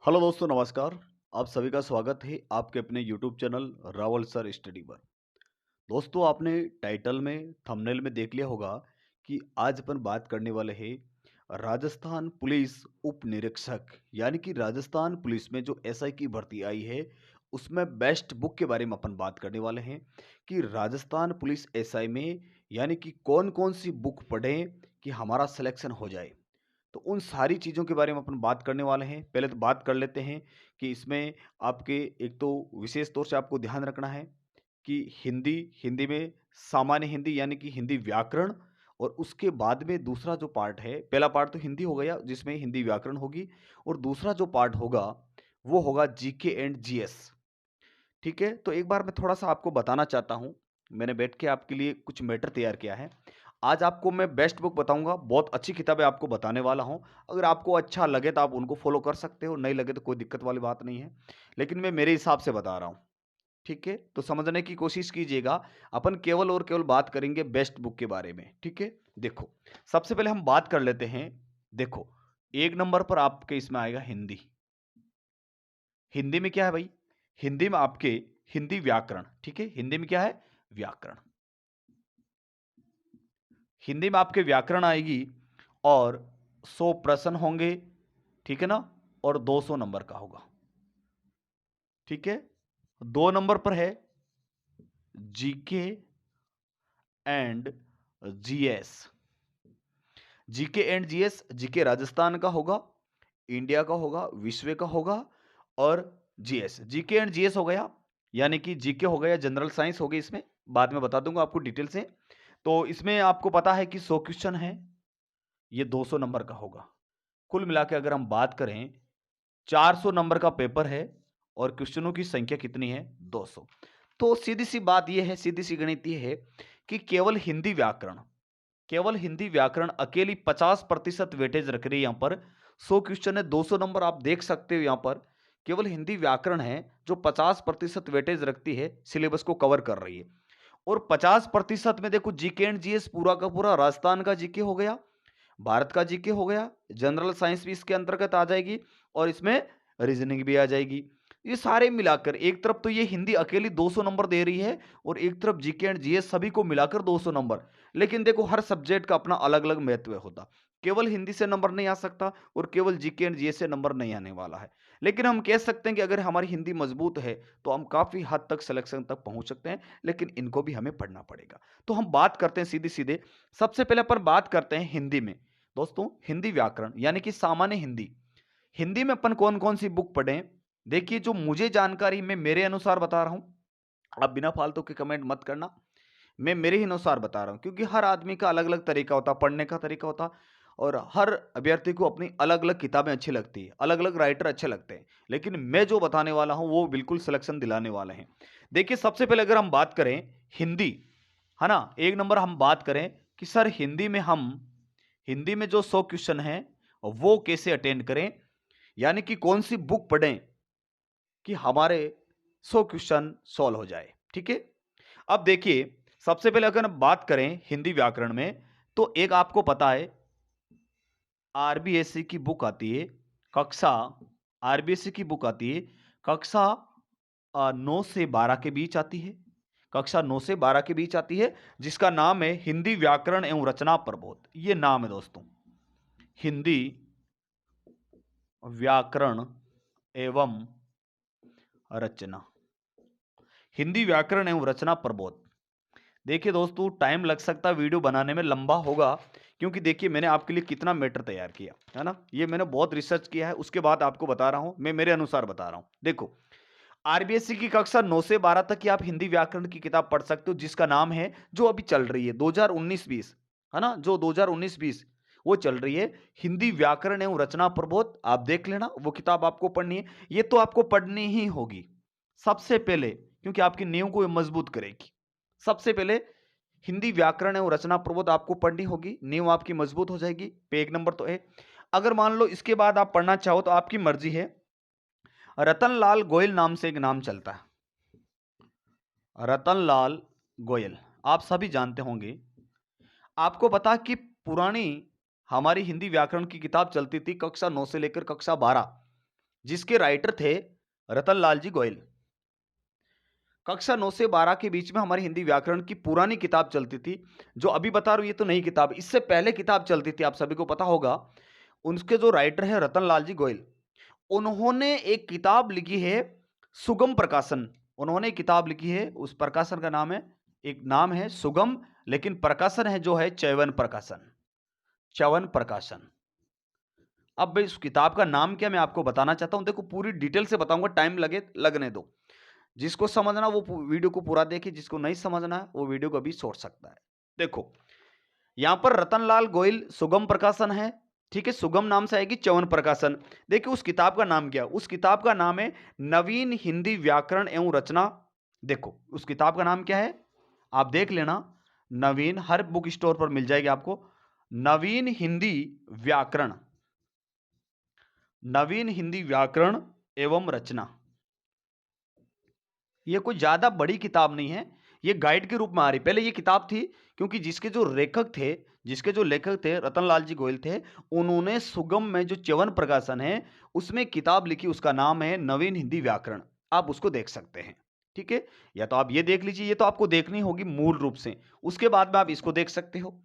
Hello दोस्तों, नमस्कार। आप सभी का स्वागत है आपके अपने YouTube channel Rawal sir study पर। दोस्तों, आपने टाइटल में थंबनेल में देख लिया होगा कि आज अपन बात करने वाले हैं राजस्थान पुलिस उप निरीक्षक, यानी कि राजस्थान पुलिस में जो एसआई की भर्ती आई है उसमें बेस्ट बुक के बारे में अपन बात करने वाले हैं कि राजस्थान पुलिस एसआई में यानी कि कौन कौन सी बुक पढ़ें कि हमारा सिलेक्शन हो जाए। तो उन सारी चीज़ों के बारे में अपन बात करने वाले हैं। पहले तो बात कर लेते हैं कि इसमें आपके एक तो विशेष तौर से आपको ध्यान रखना है कि हिंदी, हिंदी में सामान्य हिंदी यानी कि हिंदी व्याकरण, और उसके बाद में दूसरा जो पार्ट है, पहला पार्ट तो हिंदी हो गया जिसमें हिंदी व्याकरण होगी, और दूसरा जो पार्ट होगा वो होगा जीके एंड जीएस। ठीक है? तो एक बार मैं थोड़ा-सा आपको बताना चाहता हूँ। मैंने बैठ के आपके लिए कुछ मैटर तैयार किया है। आज आपको मैं बेस्ट बुक बताऊँगा, बहुत अच्छी किताबें आपको बताने वाला हूँ। अगर आपको अच्छा लगे तो आप उनको फ़ॉलो कर सकते हो, नहीं लगे तो कोई दिक्कत वाली बात नहीं है। लेकिन मैं मेरे हिसाब से बता रहा हूँ, ठीक है? तो समझने की कोशिश कीजिएगा। अपन केवल और केवल बात करेंगे बेस्ट बुक के बारे में, ठीक है? देखो, सबसे पहले हम बात कर लेते हैं। देखो, 1 नंबर पर आपके इसमें आएगा हिंदी। हिंदी में क्या है भाई? हिंदी में आपके हिंदी व्याकरण, ठीक है? हिंदी में क्या है? व्याकरण। हिंदी में आपके व्याकरण आएगी और 100 प्रश्न होंगे, ठीक है ना? और 200 नंबर का होगा, ठीक है? 2 नंबर पर है GK and GS. GK and GS, GK Rajasthan का होगा, इंडिया का होगा, विश्व का होगा, और जीएस, जीके एंड जीएस हो गया, यानी कि जीके हो गया, जनरल साइंस हो गई इसमें, बाद में बता दूंगा आपको डिटेल से। तो इसमें आपको पता है कि 100 क्वेश्चन है, ये 200 नंबर का होगा। कुल मिला के अगर हम बात करें, 400 नंबर का पेपर है और क्वेश्चनों की संख्या कितनी है? 200। तो सीधी सी बात यह है, सीधी सी गणित ये है कि केवल हिंदी व्याकरण अकेली 50% वेटेज रख रही है यहाँ पर। 100 क्वेश्चन है, 200 नंबर आप देख सकते हो यहाँ पर। केवल हिंदी व्याकरण है जो 50% वेटेज रखती है, सिलेबस को कवर कर रही है। और 50% में देखो जीके एंड जीएस पूरा का पूरा राजस्थान का जीके हो गया, भारत का जीके हो गया, जनरल साइंस भी इसके अंतर्गत आ जाएगी, और इसमें रीजनिंग भी आ जाएगी। ये सारे मिलाकर एक तरफ तो ये हिंदी अकेली 200 नंबर दे रही है, और एक तरफ जीके एंड जीएस सभी को मिलाकर 200 नंबर। लेकिन देखो, हर सब्जेक्ट का अपना अलग-अलग महत्व होता। केवल हिंदी से नंबर नहीं आ सकता और केवल जीके एंड जीएस से नंबर नहीं आने वाला है। लेकिन हम कह सकते हैं कि अगर हमारी हिंदी मजबूत है तो हम काफ़ी हद तक सिलेक्शन तक पहुँच सकते हैं, लेकिन इनको भी हमें पढ़ना पड़ेगा। तो हम बात करते हैं सीधे-सीधे। सबसे पहले अपन बात करते हैं हिंदी में। दोस्तों, हिंदी व्याकरण यानी कि सामान्य हिंदी। हिंदी में अपन कौन-कौन सी बुक पढ़ें? देखिए, जो मुझे जानकारी मैं मेरे अनुसार बता रहा हूँ, आप बिना फालतू के कमेंट मत करना। मैं मेरे ही अनुसार बता रहा हूँ क्योंकि हर आदमी का अलग-अलग तरीका होता है, पढ़ने का तरीका होता है, और हर अभ्यर्थी को अपनी अलग-अलग किताबें अच्छी लगती है, अलग-अलग राइटर अच्छे लगते हैं। लेकिन मैं जो बताने वाला हूँ वो बिल्कुल सिलेक्शन दिलाने वाले हैं। देखिए, सबसे पहले अगर हम बात करें हिंदी, है ना? 1 नंबर हम बात करें कि सर हिंदी में जो 100 क्वेश्चन हैं वो कैसे अटेंड करें? यानी कि कौन-सी बुक पढ़ें कि हमारे 100 क्वेश्चन सॉल्व हो जाए, ठीक है? अब देखिए, सबसे पहले अगर हम बात करें हिंदी व्याकरण में, तो एक आपको पता है आरबीएससी की बुक आती है, कक्षा आरबीएससी की बुक आती है, कक्षा 9 से 12 के बीच आती है। कक्षा 9 से 12 के बीच आती है, जिसका नाम है हिंदी व्याकरण एवं रचना प्रबोध। ये नाम है दोस्तों, हिंदी व्याकरण एवं रचना। हिंदी व्याकरण एवं रचना प्रबोध। देखिए दोस्तों, टाइम लग सकता है वीडियो बनाने में, लंबा होगा, क्योंकि देखिए मैंने आपके लिए कितना मैटर तैयार किया है ना। ये मैंने बहुत रिसर्च किया है, उसके बाद आपको बता रहा हूं, मैं मेरे अनुसार बता रहा हूं। देखो, आरबीएससी की कक्षा 9 से 12 तक की आप हिंदी व्याकरण की किताब पढ़ सकते हो, जिसका नाम है, जो अभी चल रही है 2019-20, है ना, जो 2019-20 वो चल रही है, हिंदी व्याकरण एवं रचना प्रबोध। आप देख लेना, वो किताब आपको पढ़नी है। ये तो आपको पढ़नी ही होगी सबसे पहले, क्योंकि आपकी नींव को ये मजबूत करेगी। सबसे पहले हिंदी व्याकरण एवं रचना प्रबोध आपको पढ़नी होगी, नींव आपकी मजबूत हो जाएगी। पे 1 नंबर तो है। अगर मान लो इसके बाद आप पढ़ना चाहो तो आपकी मर्जी है। रतनलाल गोयल नाम से एक नाम चलता है, रतनलाल गोयल, आप सभी जानते होंगे। आपको पता कि पुरानी हमारी हिंदी व्याकरण की किताब चलती थी कक्षा 9 से लेकर कक्षा 12, जिसके राइटर थे रतनलाल जी गोयल। कक्षा 9 से 12 के बीच में हमारी हिंदी व्याकरण की पुरानी किताब चलती थी। जो अभी बता रहा हूँ ये तो नई किताब, इससे पहले किताब चलती थी, आप सभी को पता होगा। उनके जो राइटर हैं रतनलाल जी गोयल, उन्होंने एक किताब लिखी है सुगम प्रकाशन। उन्होंने एक किताब लिखी है, उस प्रकाशन का नाम है, एक नाम है सुगम, लेकिन प्रकाशन है जो है च्यवन प्रकाशन। च्यवन प्रकाशन। अब भाई उस किताब का नाम क्या मैं आपको बताना चाहता हूं, देखो पूरी डिटेल से बताऊंगा, टाइम लगे लगने दो। जिसको समझना वो वीडियो को पूरा देखिए, जिसको नहीं समझना है वो वीडियो को अभी छोड़ सकता है। देखो यहां पर रतनलाल गोयल सुगम प्रकाशन है, ठीक है, सुगम नाम से आएगी च्यवन प्रकाशन। देखिए उस किताब का नाम क्या, उस किताब का नाम है नवीन हिंदी व्याकरण एवं रचना। देखो उस किताब का नाम क्या है, आप देख लेना। नवीन, हर बुक स्टोर पर मिल जाएगी आपको। नवीन हिंदी व्याकरण, नवीन हिंदी व्याकरण एवं रचना। ये कोई ज्यादा बड़ी किताब नहीं है, ये गाइड के रूप में आ रही। पहले ये किताब थी, क्योंकि जिसके जो लेखक थे रतनलाल जी गोयल थे, उन्होंने सुगम में जो च्यवन प्रकाशन है उसमें किताब लिखी, उसका नाम है नवीन हिंदी व्याकरण। आप उसको देख सकते हैं, ठीक है। या तो आप ये देख लीजिए, ये तो आपको देखनी होगी मूल रूप से, उसके बाद में आप इसको देख सकते हो।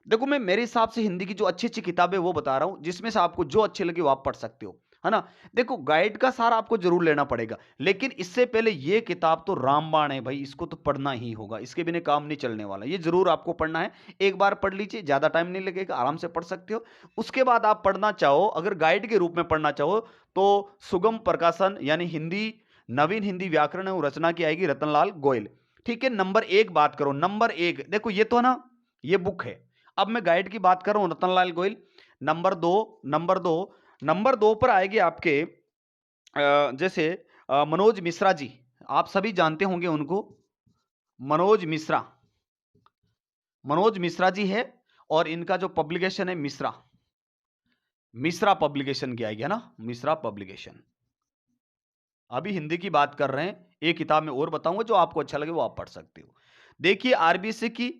देखो मैं मेरे हिसाब से हिंदी की जो अच्छी अच्छी किताबें वो बता रहा हूं, जिसमें से आपको जो अच्छे लगे वो आप पढ़ सकते हो, है ना। देखो गाइड का सारा आपको जरूर लेना पड़ेगा, लेकिन इससे पहले ये किताब तो रामबाण है भाई, इसको तो पढ़ना ही होगा, इसके बिना काम नहीं चलने वाला, ये जरूर आपको पढ़ना है। एक बार पढ़ लीजिए, ज्यादा टाइम नहीं लगेगा, आराम से पढ़ सकते हो। उसके बाद आप पढ़ना चाहो, अगर गाइड के रूप में पढ़ना चाहो, तो सुगम प्रकाशन यानी हिंदी, नवीन हिंदी व्याकरण और रचना की आएगी रतनलाल गोयल, ठीक है। नंबर एक बात करो, नंबर एक देखो ये तो ना, ये बुक है। अब मैं गाइड की बात कर रहा हूं, रतनलाल गोयल। नंबर दो, नंबर दो पर आएगी आपके जैसे मनोज मिश्रा जी, आप सभी जानते होंगे उनको, मनोज मिश्रा। मनोज मिश्रा जी है, और इनका जो पब्लिकेशन है मिश्रा, मिश्रा पब्लिकेशन की आएगी, है ना, मिश्रा पब्लिकेशन। अभी हिंदी की बात कर रहे हैं, एक किताब में और बताऊंगा, जो आपको अच्छा लगे वो आप पढ़ सकते हो। देखिए आरबीसी की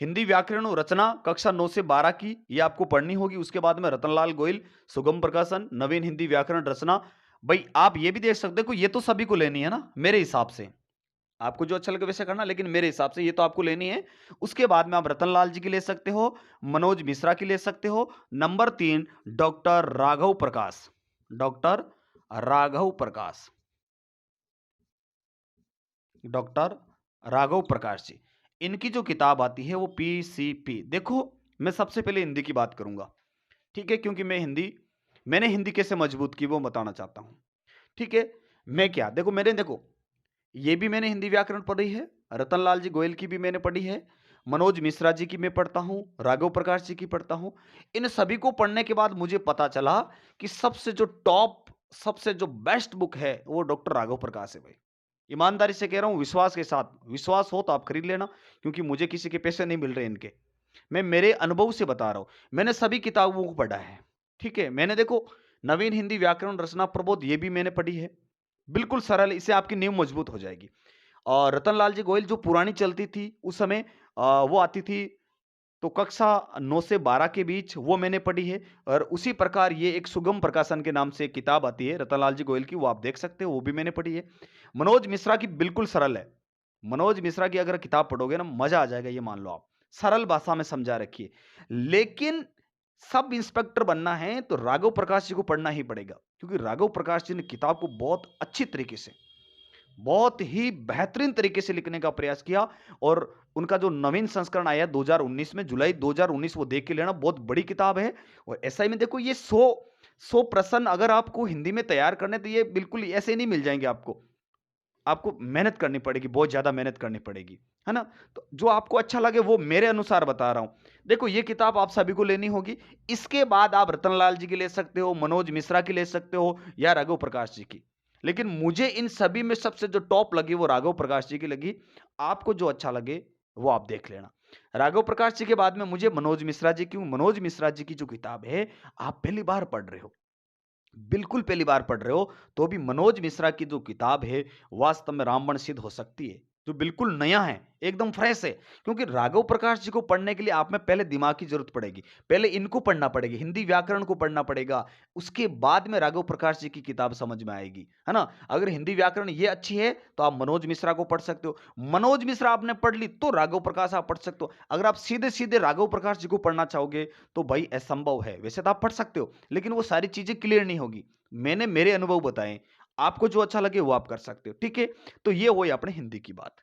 हिंदी व्याकरण और रचना कक्षा 9 से 12 की, ये आपको पढ़नी होगी। उसके बाद में रतनलाल गोयल सुगम प्रकाशन, नवीन हिंदी व्याकरण रचना। भाई आप ये भी देख सकते हो, ये तो सभी को लेनी है ना मेरे हिसाब से, आपको जो अच्छा लगे वैसे करना, लेकिन मेरे हिसाब से ये तो आपको लेनी है। उसके बाद में आप रतनलाल जी की ले सकते हो, मनोज मिश्रा की ले सकते हो। नंबर 3 डॉक्टर राघव प्रकाश, डॉक्टर राघव प्रकाश, डॉक्टर राघव प्रकाश जी, इनकी जो किताब आती है वो पीसीपी। देखो मैं सबसे पहले हिंदी की बात करूंगा, ठीक है, क्योंकि मैंने हिंदी कैसे मजबूत की वो बताना चाहता हूं, ठीक है। मैं क्या, देखो ये भी मैंने हिंदी व्याकरण पढ़ी है, रतनलाल जी गोयल की भी मैंने पढ़ी है, मनोज मिश्रा जी की मैं पढ़ता हूं, राघव प्रकाश जी की पढ़ता हूं। इन सभी को पढ़ने के बाद मुझे पता चला कि सबसे जो टॉप, सबसे जो बेस्ट बुक है वो डॉक्टर राघव प्रकाश है भाई। ईमानदारी से कह रहा हूं, विश्वास के साथ, विश्वास हो तो आप खरीद लेना, क्योंकि मुझे किसी के पैसे नहीं मिल रहे इनके, मैं मेरे अनुभव से बता रहा हूं। मैंने सभी किताबों को पढ़ा है, ठीक है। मैंने देखो नवीन हिंदी व्याकरण रचना प्रबोध ये भी मैंने पढ़ी है, बिल्कुल सरल, इससे आपकी नींव मजबूत हो जाएगी। और रतनलाल जी गोयल जो पुरानी चलती थी उस समय, वो आती थी तो कक्षा 9 से 12 के बीच, वो मैंने पढ़ी है। और उसी प्रकार ये एक सुगम प्रकाशन के नाम से एक किताब आती है रतनलाल जी गोयल की, वो आप देख सकते हो, वो भी मैंने पढ़ी है। मनोज मिश्रा की बिल्कुल सरल है, मनोज मिश्रा की अगर किताब पढ़ोगे ना मजा आ जाएगा, ये मान लो आप, सरल भाषा में समझा रखी है। लेकिन सब इंस्पेक्टर बनना है तो राघव प्रकाश जी को पढ़ना ही पड़ेगा, क्योंकि राघव प्रकाश जी ने किताब को बहुत अच्छी तरीके से, बहुत ही बेहतरीन तरीके से लिखने का प्रयास किया। और उनका जो नवीन संस्करण आया 2019 में, जुलाई 2019, वो देख के लेना, बहुत बड़ी किताब है। और एसआई में देखो ये 100 प्रश्न अगर आपको हिंदी में तैयार करने, तो ये बिल्कुल ऐसे नहीं मिल जाएंगे आपको, आपको मेहनत करनी पड़ेगी, बहुत ज्यादा मेहनत करनी पड़ेगी, है ना। तो जो आपको अच्छा लगे वो मेरे अनुसार बता रहा हूं। देखो ये किताब आप सभी को लेनी होगी। इसके बाद आप रतनलाल जी की ले सकते हो, मनोज मिश्रा की ले सकते हो, या राघव प्रकाश जी की। लेकिन मुझे इन सभी में सबसे जो टॉप लगी वो राघव प्रकाश जी की लगी। आपको जो अच्छा लगे वो आप देख लेना। राघव प्रकाश जी के बाद में मुझे मनोज मिश्रा जी, क्यों, मनोज मिश्रा जी की जो किताब है, आप पहली बार पढ़ रहे हो, बिल्कुल पहली बार पढ़ रहे हो, तो भी मनोज मिश्रा की जो किताब है वास्तव में रामबाण सिद्ध हो सकती है। जो बिल्कुल नया है, एकदम फ्रेश है। क्योंकि राघव प्रकाश जी को पढ़ने के लिए आप में पहले दिमाग की ज़रूरत पड़ेगी। पहले इनको पढ़ना पड़ेगा, हिंदी व्याकरण को पढ़ना पड़ेगा, उसके बाद में राघव प्रकाश जी की किताब समझ में आएगी, है ना? अगर हिंदी व्याकरण ये अच्छी है, तो आप मनोज मिश्रा को पढ़ सकते हो। मनोज मिश्रा आपने पढ़ ली, तो राघव प्रकाश आप पढ़ सकते हो। अगर आप सीधे-सीधे राघव प्रकाश जी को पढ़ना चाहोगे, तो भाई असंभव है। वैसे तो आप पढ़ सकते हो, लेकिन वो सारी चीज़ें क्लियर नहीं होगी। मैंने मेरे अनुभव बताए, आपको जो अच्छा लगे वो आप कर सकते हो, ठीक है? तो ये हुई अपने हिंदी की बात।